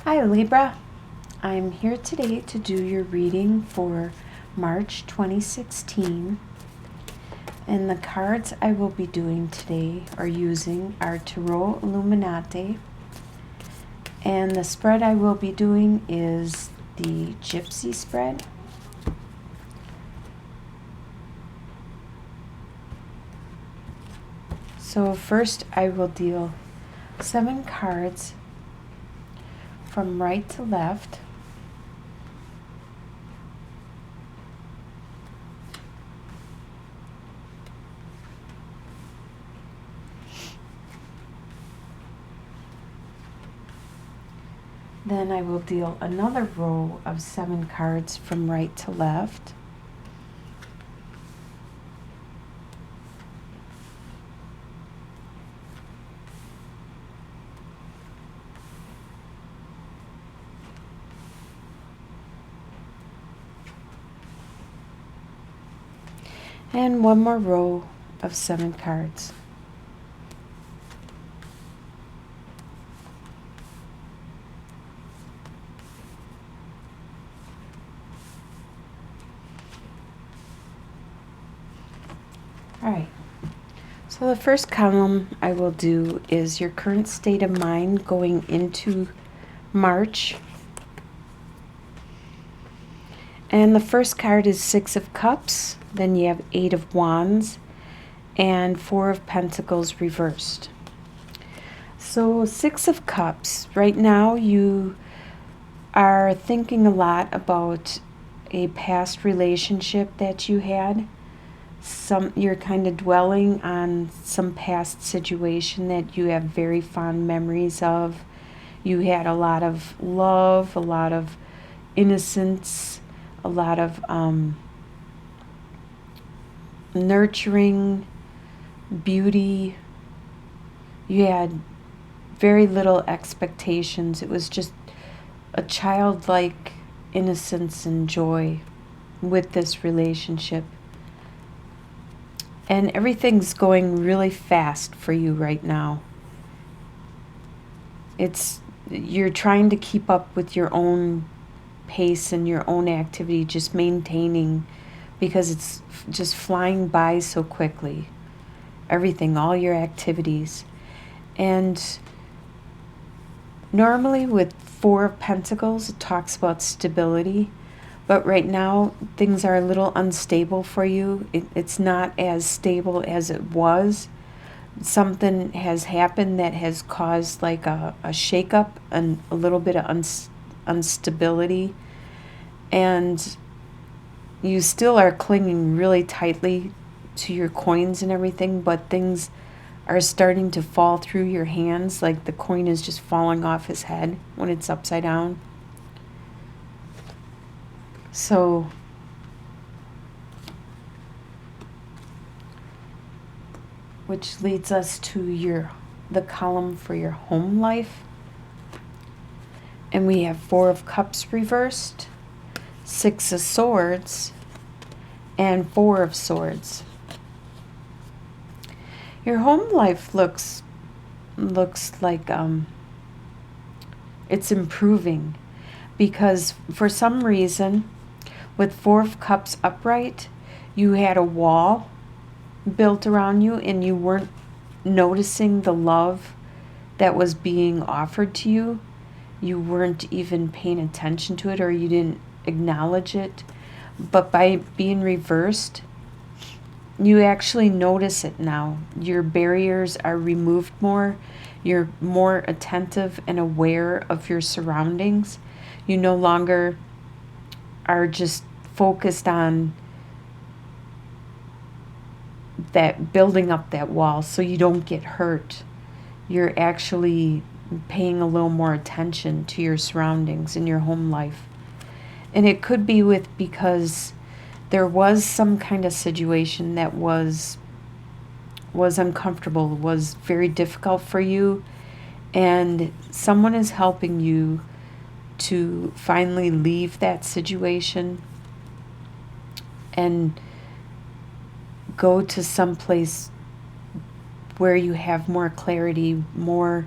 Hi Libra, I'm here today to do your reading for March 2016, and the cards I will be doing today are Tarot Illuminati, and the spread I will be doing is the Gypsy spread. So first I will deal 7 cards from right to left. Then I will deal another row of 7 cards from right to left. And one more row of 7 cards. Alright, so the first column I will do is your current state of mind going into March. And the first card is 6 of Cups, then you have 8 of Wands, and 4 of Pentacles reversed. So 6 of Cups, right now you are thinking a lot about a past relationship that you had. You're kind of dwelling on some past situation that you have very fond memories of. You had a lot of love, a lot of innocence, a lot of nurturing, beauty. You had very little expectations. It was just a childlike innocence and joy with this relationship. And everything's going really fast for you right now. You're trying to keep up with your own pace and your own activity, just maintaining, because it's just flying by so quickly. Everything, all your activities. And normally with 4 of Pentacles, it talks about stability. But right now, things are a little unstable for you. It's not as stable as it was. Something has happened that has caused like a shakeup and a little bit of instability. And you still are clinging really tightly to your coins and everything, but things are starting to fall through your hands, like the coin is just falling off his head when it's upside down. So which leads us to the column for your home life. And we have 4 of Cups reversed, 6 of Swords, and 4 of Swords. Your home life looks like it's improving, because for some reason with 4 of Cups upright, you had a wall built around you and you weren't noticing the love that was being offered to you. You weren't even paying attention to it, or you didn't acknowledge it. But by being reversed, you actually notice it now. Your barriers are removed more. You're more attentive and aware of your surroundings. You no longer are just focused on that, building up that wall so you don't get hurt. You're actually paying a little more attention to your surroundings in your home life. And it could be because there was some kind of situation that was uncomfortable, was very difficult for you, and someone is helping you to finally leave that situation and go to some place where you have more clarity, more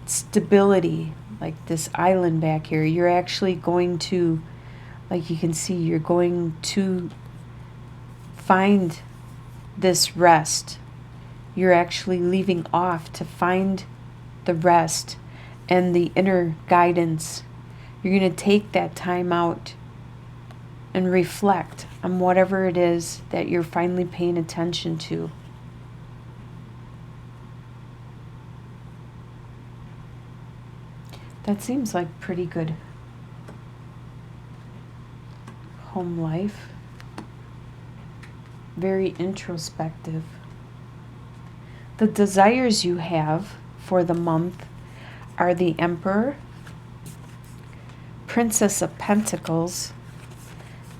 stability, like this island back here. You're actually going to, like you can see, you're going to find this rest. You're actually leaving off to find the rest and the inner guidance. You're going to take that time out and reflect on whatever it is that you're finally paying attention to. That seems like pretty good home life. Very introspective. The desires you have for the month are the Emperor, Princess of Pentacles,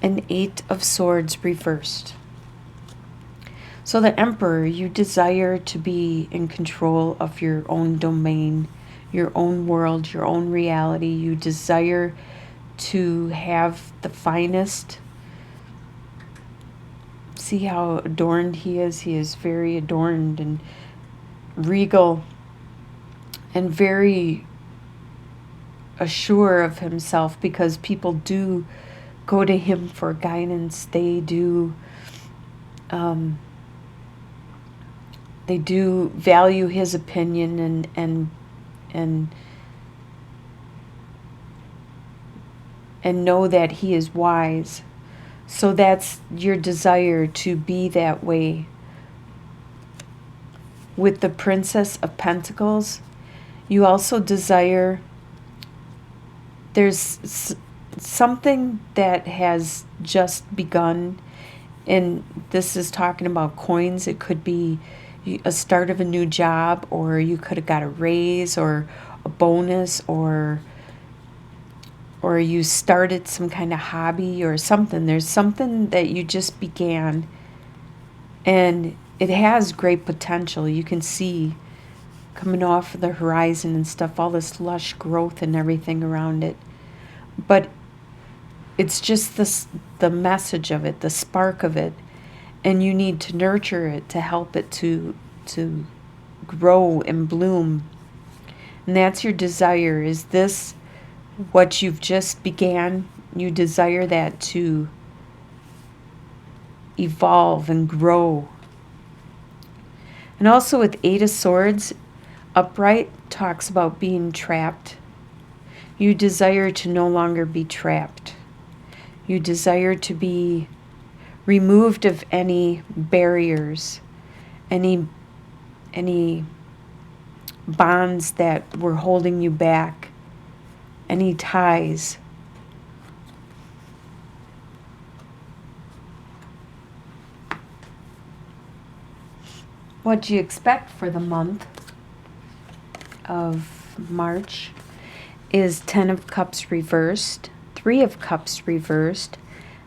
and Eight of Swords reversed. So the Emperor, you desire to be in control of your own domain, your own world, your own reality. You desire to have the finest. See how adorned he is? He is very adorned and regal and very assured of himself, because people do go to him for guidance. They do value his opinion and know that he is wise. So that's your desire, to be that way. With the Princess of Pentacles, you also desire, there's something that has just begun, and this is talking about coins. It could be a start of a new job, or you could have got a raise or a bonus, or you started some kind of hobby or something. There's something that you just began, and it has great potential. You can see coming off the horizon and stuff, all this lush growth and everything around it. But it's just the message of it, the spark of it, and you need to nurture it to help it to grow and bloom. And that's your desire. Is this what you've just began? You desire that to evolve and grow. And also with Eight of Swords upright, talks about being trapped. You desire to no longer be trapped. You desire to be removed of any barriers, any bonds that were holding you back, any ties. What do you expect for the month of March is Ten of Cups reversed, Three of Cups reversed,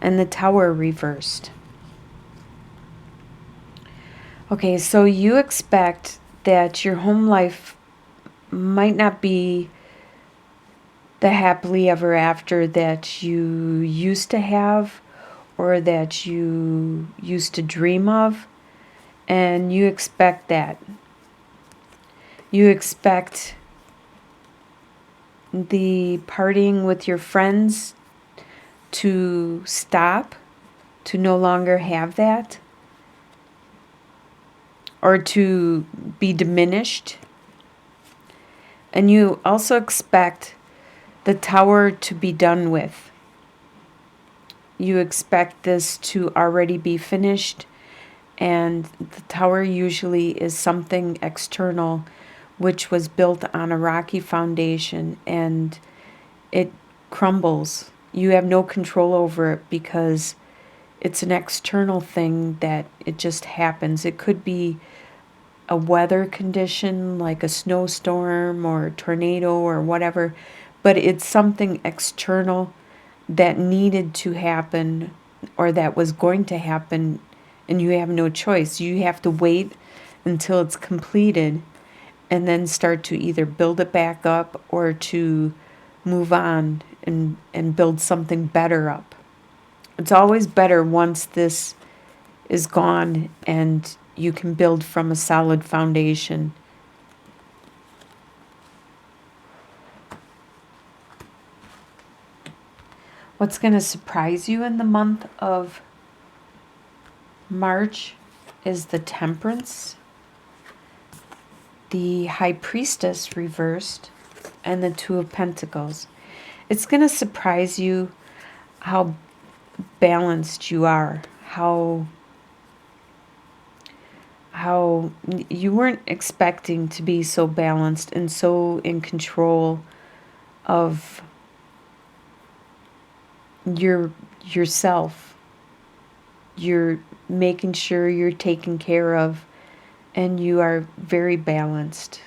and the Tower reversed. Okay, so you expect that your home life might not be the happily ever after that you used to have, or that you used to dream of. And you expect that. You expect the partying with your friends to stop, to no longer have that, or to be diminished. And you also expect the Tower to be done with. You expect this to already be finished. And the Tower usually is something external, which was built on a rocky foundation, and it crumbles. You have no control over it because it's an external thing that it just happens. It could be a weather condition like a snowstorm or a tornado or whatever, but it's something external that needed to happen, or that was going to happen. And you have no choice. You have to wait until it's completed and then start to either build it back up or to move on and build something better up. It's always better once this is gone and you can build from a solid foundation. What's going to surprise you in the month of March is the Temperance, the High Priestess reversed, and the Two of Pentacles. It's going to surprise you how balanced you are, how you weren't expecting to be so balanced and so in control of yourself. You're making sure you're taken care of, and you are very balanced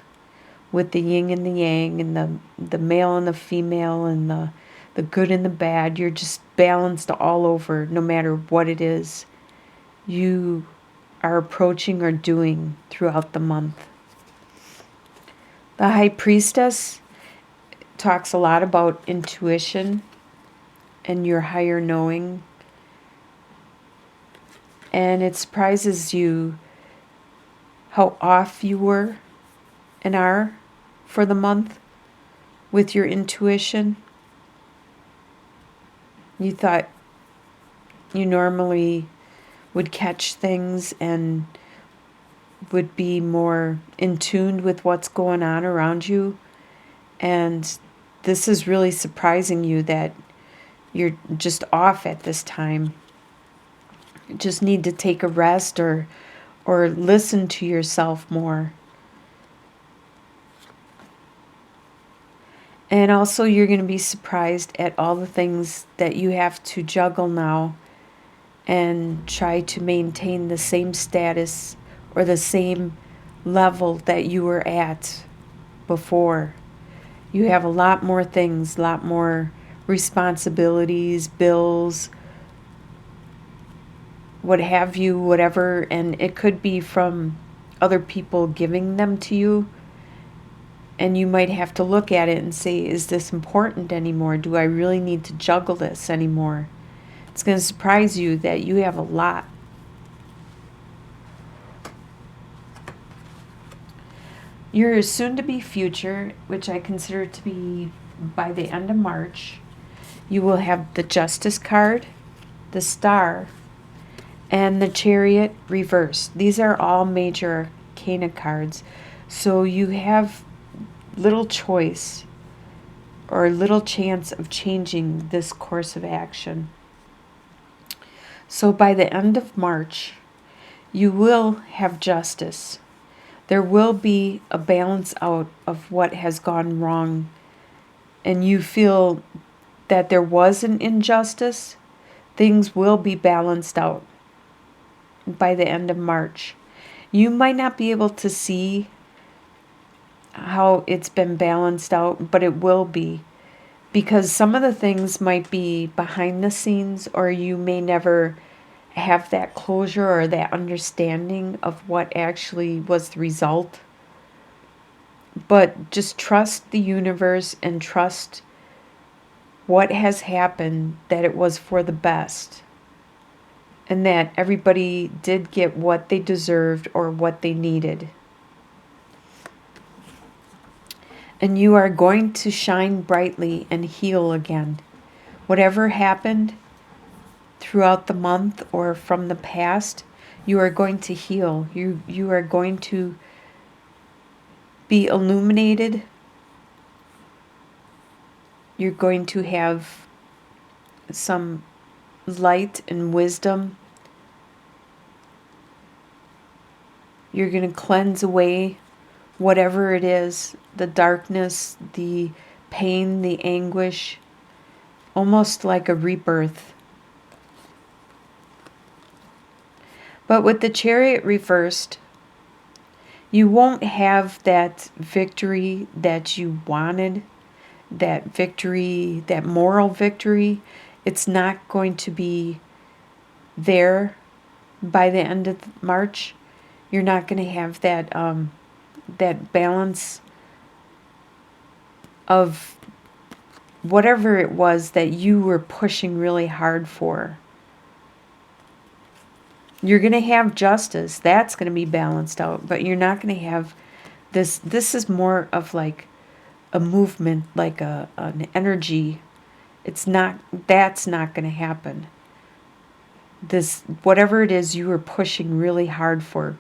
with the yin and the yang, and the male and the female, and the good and the bad. You're just balanced all over, no matter what it is you are approaching or doing throughout the month. The High Priestess talks a lot about intuition and your higher knowing. And it surprises you how off you were and are for the month with your intuition. You thought you normally would catch things and would be more in tune with what's going on around you. And this is really surprising you that you're just off at this time. You just need to take a rest or listen to yourself more. And also you're going to be surprised at all the things that you have to juggle now and try to maintain the same status or the same level that you were at before. You have a lot more things, a lot more responsibilities, bills, what have you, whatever, and it could be from other people giving them to you, and you might have to look at it and say, is this important anymore? Do I really need to juggle this anymore? It's going to surprise you that you have a lot. Your soon-to-be future, which I consider to be by the end of March, you will have the Justice card, the Star, and the Chariot reversed. These are all major arcana cards. So you have little choice or little chance of changing this course of action. So by the end of March, you will have justice. There will be a balance out of what has gone wrong, and you feel that there was an injustice. Things will be balanced out by the end of March. You might not be able to see how it's been balanced out, but it will be, because some of the things might be behind the scenes, or you may never have that closure or that understanding of what actually was the result. But just trust the universe and trust what has happened, that it was for the best, and that everybody did get what they deserved or what they needed. And you are going to shine brightly and heal again. Whatever happened throughout the month or from the past, you are going to heal. You are going to be illuminated. You're going to have some light and wisdom. You're going to cleanse away whatever it is, the darkness, the pain, the anguish, almost like a rebirth. But with the Chariot reversed, you won't have that victory that you wanted, that victory, that moral victory. It's not going to be there by the end of March. You're not going to have that that balance of whatever it was that you were pushing really hard for. You're going to have justice. That's going to be balanced out, but you're not going to have this. This is more of like a movement, like an energy, That's not going to happen. This, whatever it is you were pushing really hard for,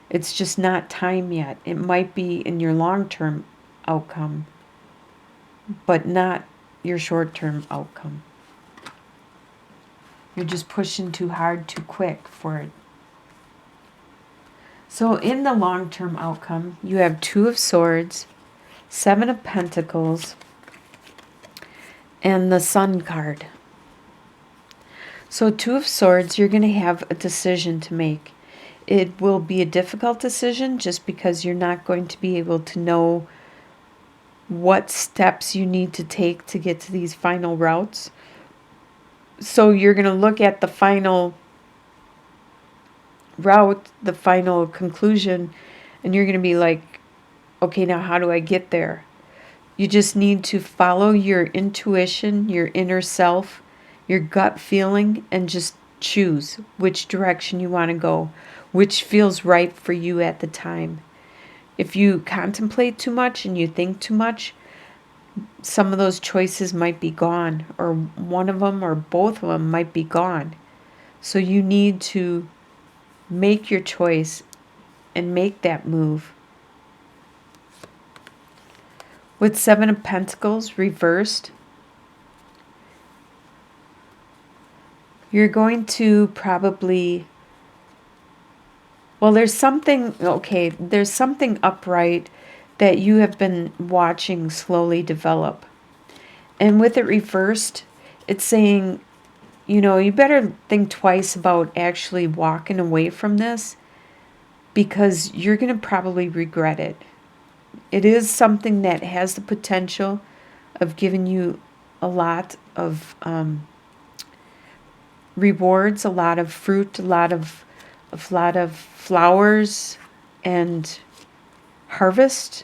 it's just not time yet. It might be in your long-term outcome, but not your short-term outcome. You're just pushing too hard, too quick for it. So in the long-term outcome, you have 2 of Swords, 7 of Pentacles, and the Sun card. So 2 of Swords, you're going to have a decision to make. It will be a difficult decision just because you're not going to be able to know what steps you need to take to get to these final routes. So you're going to look at the final route, the final conclusion, and you're going to be like, okay, now how do I get there? You just need to follow your intuition, your inner self, your gut feeling, and just choose which direction you want to go, which feels right for you at the time. If you contemplate too much and you think too much, some of those choices might be gone, or one of them or both of them might be gone. So you need to make your choice and make that move. With 7 of Pentacles reversed, you're going to probably, well, there's something upright that you have been watching slowly develop. And with it reversed, it's saying, you better think twice about actually walking away from this, because you're going to probably regret it. It is something that has the potential of giving you a lot of rewards, a lot of fruit, a lot of flowers and harvest.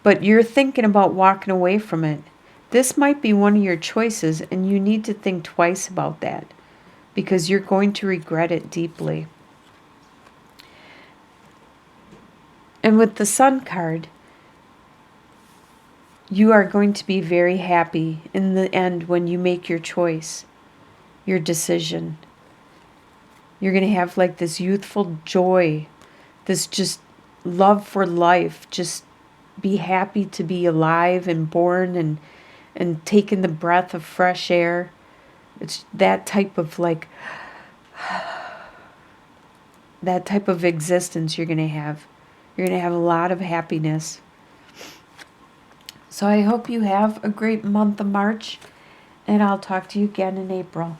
But you're thinking about walking away from it. This might be one of your choices, and you need to think twice about that, because you're going to regret it deeply. And with the Sun card, you are going to be very happy in the end when you make your choice, your decision. You're going to have like this youthful joy, this just love for life, just be happy to be alive and born and taking the breath of fresh air. It's that type of that type of existence you're going to have. You're going to have a lot of happiness. So I hope you have a great month of March, and I'll talk to you again in April.